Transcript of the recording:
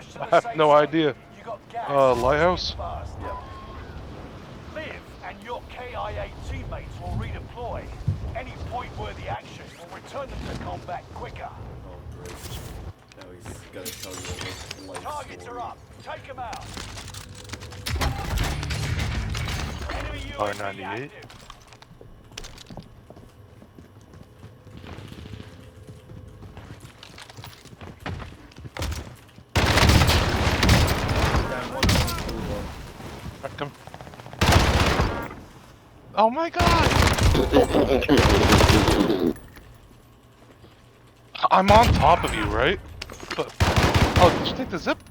Rush to the I have safe no zone. idea. You got gas. Lighthouse? Fast. Liv and your KIA teammates will redeploy. Any point-worthy action will return them to combat quicker. Oh, great. Now he's gonna tell you his life Targets story. are up. Take them out. Enemy R98. UAV active. Down one, blue one. Wrecked him. Oh my god! I'm on top of you, right? But, oh, did you take the zip?